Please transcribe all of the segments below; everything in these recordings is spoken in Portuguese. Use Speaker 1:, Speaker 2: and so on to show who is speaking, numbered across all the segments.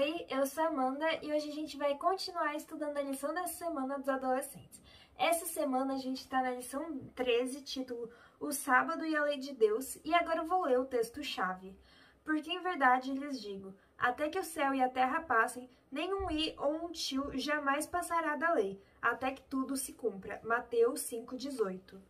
Speaker 1: Oi, eu sou a Amanda e hoje a gente vai continuar estudando a lição dessa semana dos adolescentes. Essa semana a gente está na lição 13, título O Sábado e a Lei de Deus, e agora eu vou ler o texto-chave. Porque em verdade lhes digo, até que o céu e a terra passem, nenhum i ou um tio jamais passará da lei, até que tudo se cumpra. Mateus 5,18.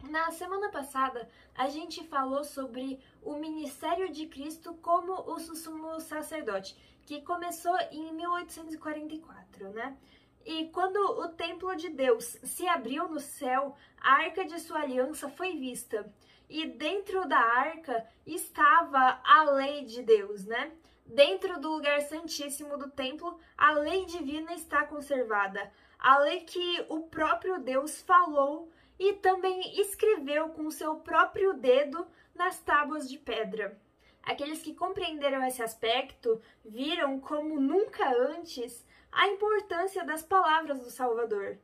Speaker 1: Na semana passada, a gente falou sobre o ministério de Cristo como o sumo sacerdote, que começou em 1844, né? E quando o templo de Deus se abriu no céu, a arca de sua aliança foi vista. E dentro da arca estava a lei de Deus, né? Dentro do lugar santíssimo do templo, a lei divina está conservada. A lei que o próprio Deus falou e também escreveu com seu próprio dedo nas tábuas de pedra. Aqueles que compreenderam esse aspecto viram como nunca antes a importância das palavras do Salvador.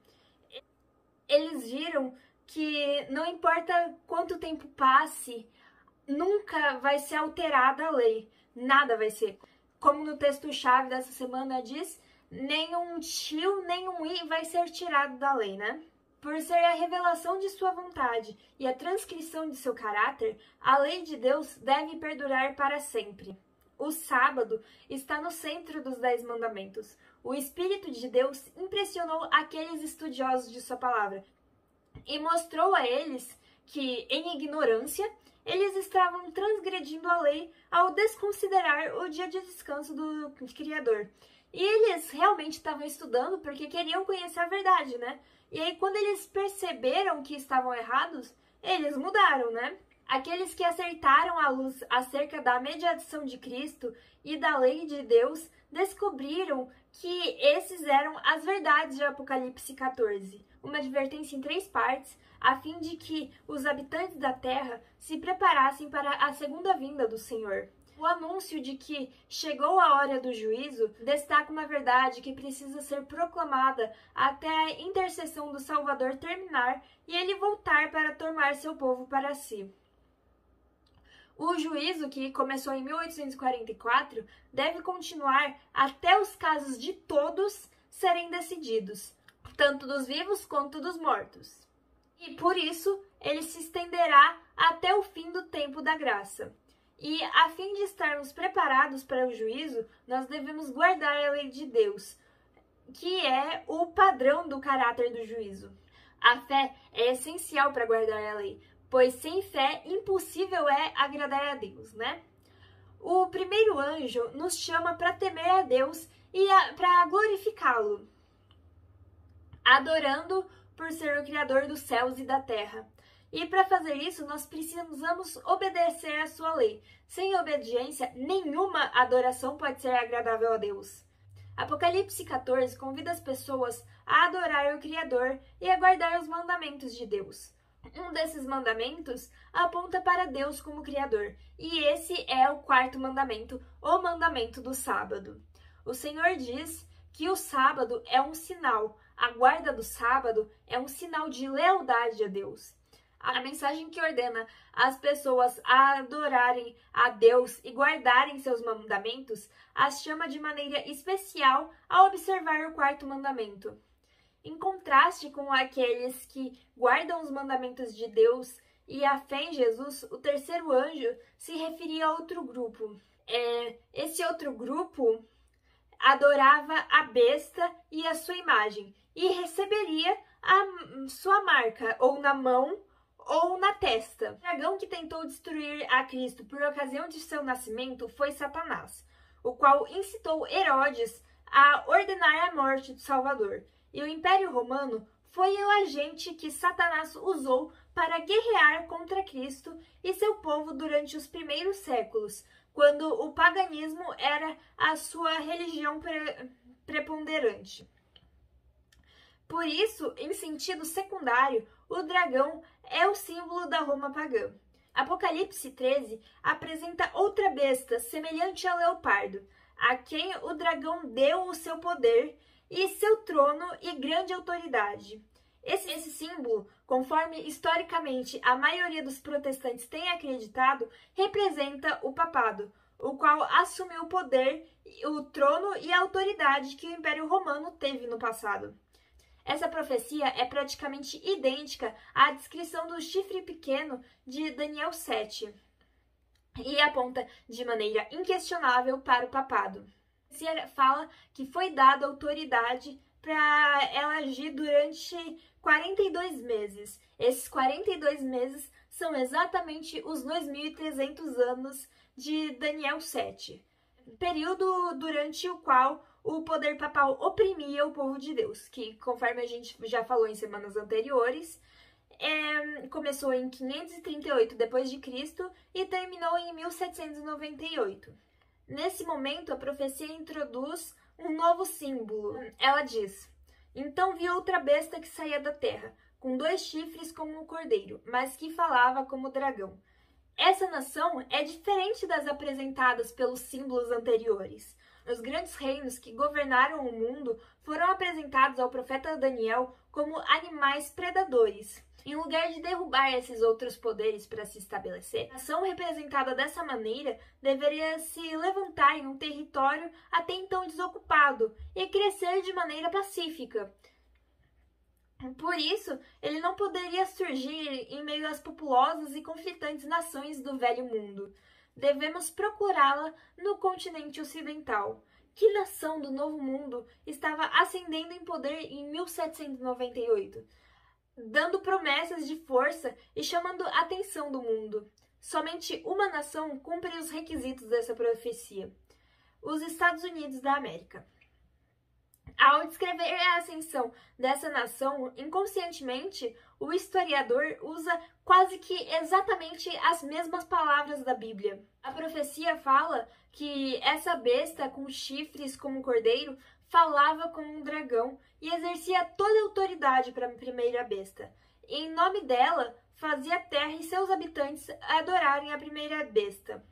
Speaker 1: Eles viram que não importa quanto tempo passe, nunca vai ser alterada a lei, nada vai ser. Como no texto-chave dessa semana diz, nenhum tio, nenhum i vai ser tirado da lei, né? Por ser a revelação de sua vontade e a transcrição de seu caráter, a lei de Deus deve perdurar para sempre. O sábado está no centro dos 10 mandamentos. O Espírito de Deus impressionou aqueles estudiosos de sua palavra e mostrou a eles que, em ignorância, eles estavam transgredindo a lei ao desconsiderar o dia de descanso do Criador. E eles realmente estavam estudando porque queriam conhecer a verdade, né? E aí, quando eles perceberam que estavam errados, eles mudaram, né? Aqueles que acertaram a luz acerca da mediação de Cristo e da lei de Deus descobriram que esses eram as verdades de Apocalipse 14, uma advertência em 3 partes, a fim de que os habitantes da terra se preparassem para a segunda vinda do Senhor. O anúncio de que chegou a hora do juízo destaca uma verdade que precisa ser proclamada até a intercessão do Salvador terminar e ele voltar para tomar seu povo para si. O juízo, que começou em 1844, deve continuar até os casos de todos serem decididos, tanto dos vivos quanto dos mortos. E por isso, ele se estenderá até o fim do tempo da graça. E, a fim de estarmos preparados para o juízo, nós devemos guardar a lei de Deus, que é o padrão do caráter do juízo. A fé é essencial para guardar a lei, pois sem fé impossível é agradar a Deus, né? O primeiro anjo nos chama para temer a Deus e para glorificá-lo, adorando por ser o Criador dos céus e da terra. E para fazer isso, nós precisamos obedecer à sua lei. Sem obediência, nenhuma adoração pode ser agradável a Deus. Apocalipse 14 convida as pessoas a adorar o Criador e a guardar os mandamentos de Deus. Um desses mandamentos aponta para Deus como Criador, e esse é o 4º mandamento, o mandamento do sábado. O Senhor diz que o sábado é um sinal, a guarda do sábado é um sinal de lealdade a Deus. A mensagem que ordena as pessoas a adorarem a Deus e guardarem seus mandamentos as chama de maneira especial a observar o 4º mandamento. Em contraste com aqueles que guardam os mandamentos de Deus e a fé em Jesus, o 3º anjo se referia a outro grupo. Esse outro grupo adorava a besta e a sua imagem e receberia a sua marca, ou na mão ou na testa. O dragão que tentou destruir a Cristo por ocasião de seu nascimento foi Satanás, o qual incitou Herodes a ordenar a morte do Salvador. E o Império Romano foi o agente que Satanás usou para guerrear contra Cristo e seu povo durante os primeiros séculos, quando o paganismo era a sua religião preponderante. Por isso, em sentido secundário, o dragão é o símbolo da Roma pagã. Apocalipse 13 apresenta outra besta semelhante ao leopardo, a quem o dragão deu o seu poder e seu trono e grande autoridade. Esse símbolo, conforme historicamente a maioria dos protestantes tem acreditado, representa o papado, o qual assumiu o poder, o trono e a autoridade que o Império Romano teve no passado. Essa profecia é praticamente idêntica à descrição do chifre pequeno de Daniel 7 e aponta de maneira inquestionável para o papado. A profecia fala que foi dada autoridade para ela agir durante 42 meses. Esses 42 meses são exatamente os 2.300 anos de Daniel 7, período durante o qual o poder papal oprimia o povo de Deus, que, conforme a gente já falou em semanas anteriores, começou em 538 d.C. e terminou em 1798. Nesse momento, a profecia introduz um novo símbolo. Ela diz: então vi outra besta que saía da terra, com 2 chifres como um cordeiro, mas que falava como dragão. Essa nação é diferente das apresentadas pelos símbolos anteriores. Os grandes reinos que governaram o mundo foram apresentados ao profeta Daniel como animais predadores. Em lugar de derrubar esses outros poderes para se estabelecer, a nação representada dessa maneira deveria se levantar em um território até então desocupado e crescer de maneira pacífica. Por isso, ele não poderia surgir em meio às populosas e conflitantes nações do Velho Mundo. Devemos procurá-la no continente ocidental. Que nação do Novo Mundo estava ascendendo em poder em 1798, dando promessas de força e chamando a atenção do mundo? Somente uma nação cumpre os requisitos dessa profecia: os Estados Unidos da América. Ao descrever a ascensão dessa nação, inconscientemente, o historiador usa quase que exatamente as mesmas palavras da Bíblia. A profecia fala que essa besta com chifres como um cordeiro falava como um dragão e exercia toda a autoridade para a primeira besta. E, em nome dela, fazia a terra e seus habitantes adorarem a primeira besta.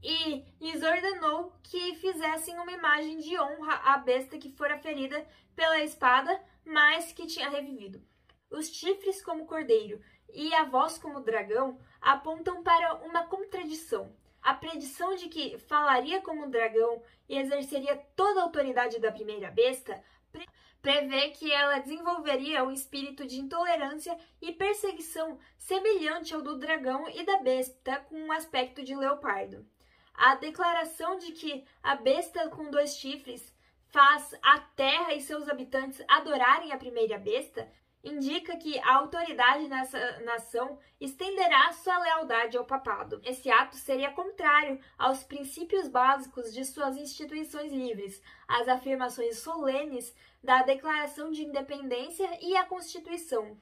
Speaker 1: E lhes ordenou que fizessem uma imagem de honra à besta que fora ferida pela espada, mas que tinha revivido. Os chifres como cordeiro e a voz como dragão apontam para uma contradição. A predição de que falaria como um dragão e exerceria toda a autoridade da primeira besta prevê que ela desenvolveria um espírito de intolerância e perseguição semelhante ao do dragão e da besta com um aspecto de leopardo. A declaração de que a besta com 2 chifres faz a terra e seus habitantes adorarem a primeira besta indica que a autoridade nessa nação estenderá sua lealdade ao papado. Esse ato seria contrário aos princípios básicos de suas instituições livres, às afirmações solenes da Declaração de Independência e à Constituição.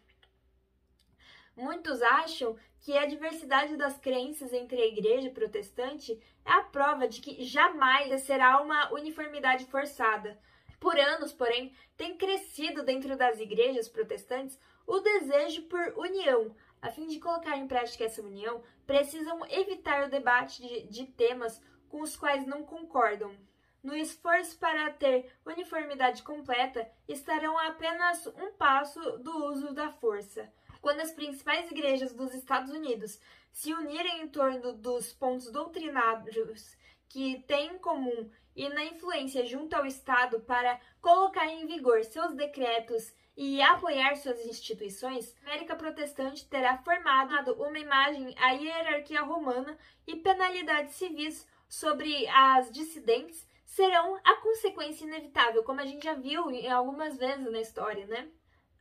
Speaker 1: Muitos acham que a diversidade das crenças entre a igreja protestante é a prova de que jamais será uma uniformidade forçada. Por anos, porém, tem crescido dentro das igrejas protestantes o desejo por união. A fim de colocar em prática essa união, precisam evitar o debate de temas com os quais não concordam. No esforço para ter uniformidade completa, estarão a apenas um passo do uso da força. Quando as principais igrejas dos Estados Unidos se unirem em torno dos pontos doutrinários que têm em comum e na influência junto ao Estado para colocar em vigor seus decretos e apoiar suas instituições, a América Protestante terá formado uma imagem à hierarquia romana e penalidades civis sobre as dissidentes serão a consequência inevitável, como a gente já viu algumas vezes na história, né?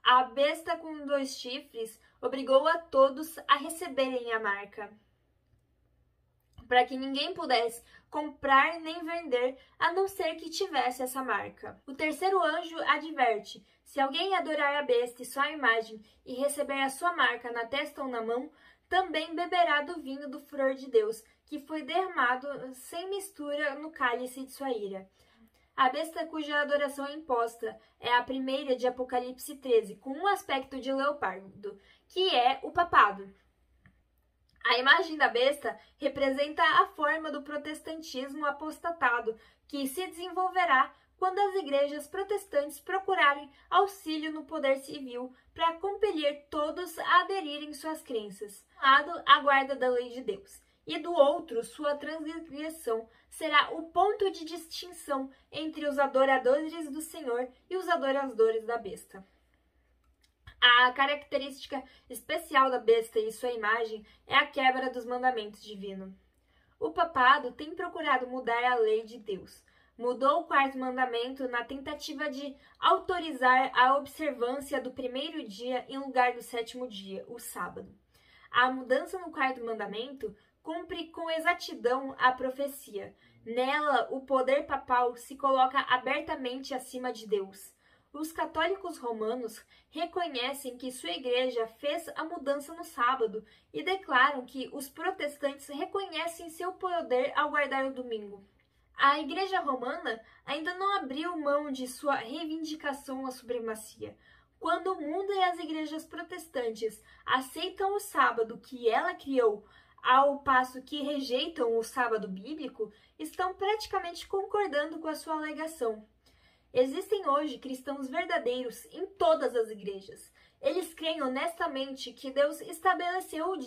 Speaker 1: A besta com 2 chifres obrigou a todos a receberem a marca, para que ninguém pudesse comprar nem vender, a não ser que tivesse essa marca. O terceiro anjo adverte: se alguém adorar a besta e sua imagem e receber a sua marca na testa ou na mão, também beberá do vinho do furor de Deus, que foi derramado sem mistura no cálice de sua ira. A besta cuja adoração é imposta é a primeira de Apocalipse 13, com um aspecto de leopardo, que é o papado. A imagem da besta representa a forma do protestantismo apostatado, que se desenvolverá quando as igrejas protestantes procurarem auxílio no poder civil para compelir todos a aderirem suas crenças. De um lado, a guarda da lei de Deus, e do outro sua transgressão será o ponto de distinção entre os adoradores do Senhor e os adoradores da besta. A característica especial da besta e sua imagem é a quebra dos mandamentos divinos. O papado tem procurado mudar a lei de Deus. Mudou o quarto mandamento na tentativa de autorizar a observância do primeiro dia em lugar do sétimo dia, o sábado. A mudança no quarto mandamento cumpre com exatidão a profecia. Nela, o poder papal se coloca abertamente acima de Deus. Os católicos romanos reconhecem que sua igreja fez a mudança no sábado e declaram que os protestantes reconhecem seu poder ao guardar o domingo. A igreja romana ainda não abriu mão de sua reivindicação à supremacia. Quando o mundo e as igrejas protestantes aceitam o sábado que ela criou, ao passo que rejeitam o sábado bíblico, estão praticamente concordando com a sua alegação. Existem hoje cristãos verdadeiros em todas as igrejas. Eles creem honestamente que Deus estabeleceu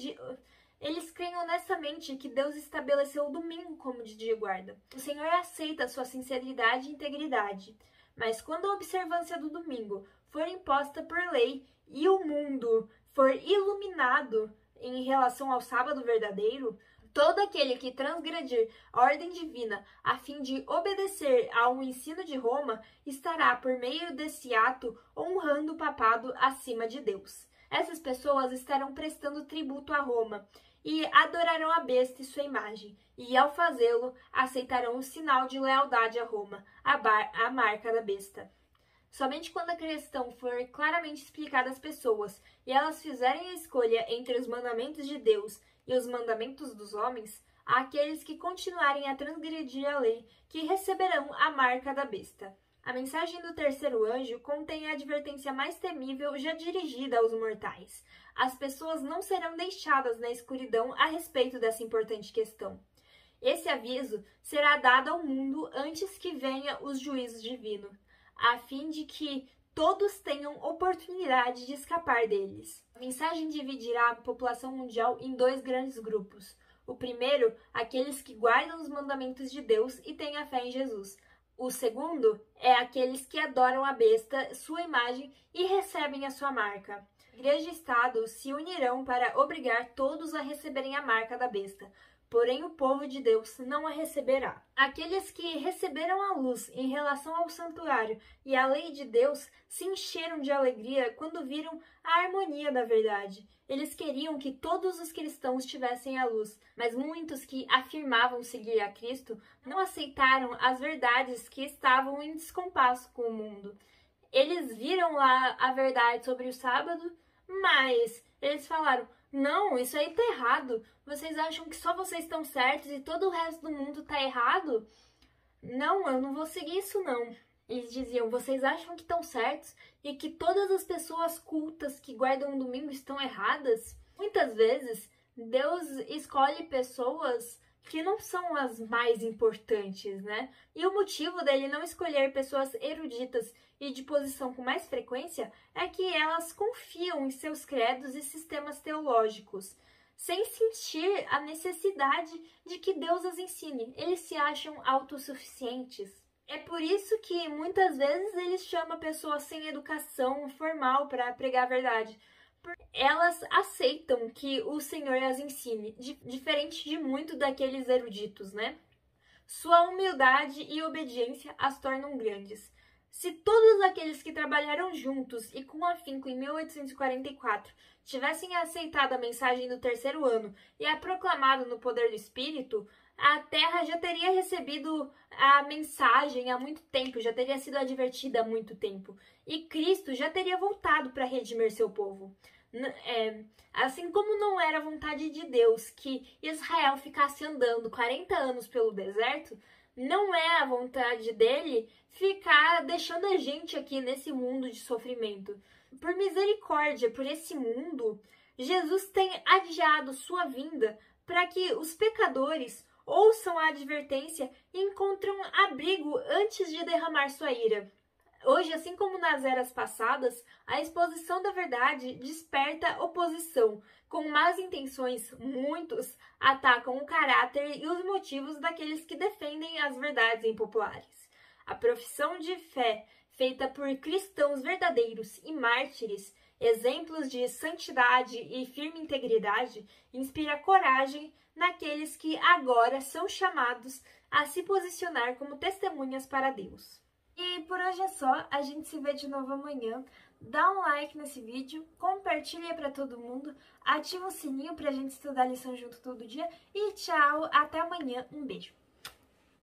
Speaker 1: o domingo como dia de guarda. O Senhor aceita sua sinceridade e integridade, mas quando a observância do domingo for imposta por lei e o mundo for iluminado em relação ao sábado verdadeiro, todo aquele que transgredir a ordem divina a fim de obedecer ao ensino de Roma estará, por meio desse ato, honrando o papado acima de Deus. Essas pessoas estarão prestando tributo a Roma e adorarão a besta e sua imagem, e ao fazê-lo, aceitarão o sinal de lealdade a Roma, a marca da besta. Somente quando a questão for claramente explicada às pessoas e elas fizerem a escolha entre os mandamentos de Deus e os mandamentos dos homens, há aqueles que continuarem a transgredir a lei, que receberão a marca da besta. A mensagem do terceiro anjo contém a advertência mais temível já dirigida aos mortais. As pessoas não serão deixadas na escuridão a respeito dessa importante questão. Esse aviso será dado ao mundo antes que venha os juízos divinos, a fim de que todos tenham oportunidade de escapar deles. A mensagem dividirá a população mundial em dois grandes grupos. O primeiro, aqueles que guardam os mandamentos de Deus e têm a fé em Jesus. O segundo é aqueles que adoram a besta, sua imagem e recebem a sua marca. Igreja e Estado se unirão para obrigar todos a receberem a marca da besta, porém o povo de Deus não a receberá. Aqueles que receberam a luz em relação ao santuário e à lei de Deus se encheram de alegria quando viram a harmonia da verdade. Eles queriam que todos os cristãos tivessem a luz, mas muitos que afirmavam seguir a Cristo não aceitaram as verdades que estavam em descompasso com o mundo. Eles viram lá a verdade sobre o sábado, mas eles falaram: não, isso aí tá errado. Vocês acham que só vocês estão certos e todo o resto do mundo tá errado? Não, eu não vou seguir isso não. Eles diziam: vocês acham que estão certos e que todas as pessoas cultas que guardam o domingo estão erradas? Muitas vezes, Deus escolhe pessoas que não são as mais importantes, né? E o motivo dele não escolher pessoas eruditas e de posição com mais frequência é que elas confiam em seus credos e sistemas teológicos, sem sentir a necessidade de que Deus as ensine. Eles se acham autossuficientes. É por isso que muitas vezes eles chamam pessoas sem educação formal para pregar a verdade. Elas aceitam que o Senhor as ensine, diferente de muito daqueles eruditos, né? Sua humildade e obediência as tornam grandes. Se todos aqueles que trabalharam juntos e com afinco em 1844 tivessem aceitado a mensagem do terceiro ano e a proclamado no poder do Espírito, a Terra já teria recebido a mensagem há muito tempo, já teria sido advertida há muito tempo, e Cristo já teria voltado para redimir seu povo. Assim como não era vontade de Deus que Israel ficasse andando 40 anos pelo deserto, não é a vontade dele ficar deixando a gente aqui nesse mundo de sofrimento. Por misericórdia por esse mundo, Jesus tem adiado sua vinda para que os pecadores ouçam a advertência e encontrem abrigo antes de derramar sua ira. Hoje, assim como nas eras passadas, a exposição da verdade desperta oposição, Com más intenções, muitos atacam o caráter e os motivos daqueles que defendem as verdades impopulares. A profissão de fé feita por cristãos verdadeiros e mártires, exemplos de santidade e firme integridade, inspira coragem naqueles que agora são chamados a se posicionar como testemunhas para Deus. E por hoje é só, a gente se vê de novo amanhã. Dá um like nesse vídeo, compartilha para todo mundo, ativa o sininho pra gente estudar a lição junto todo dia e tchau, até amanhã, um beijo!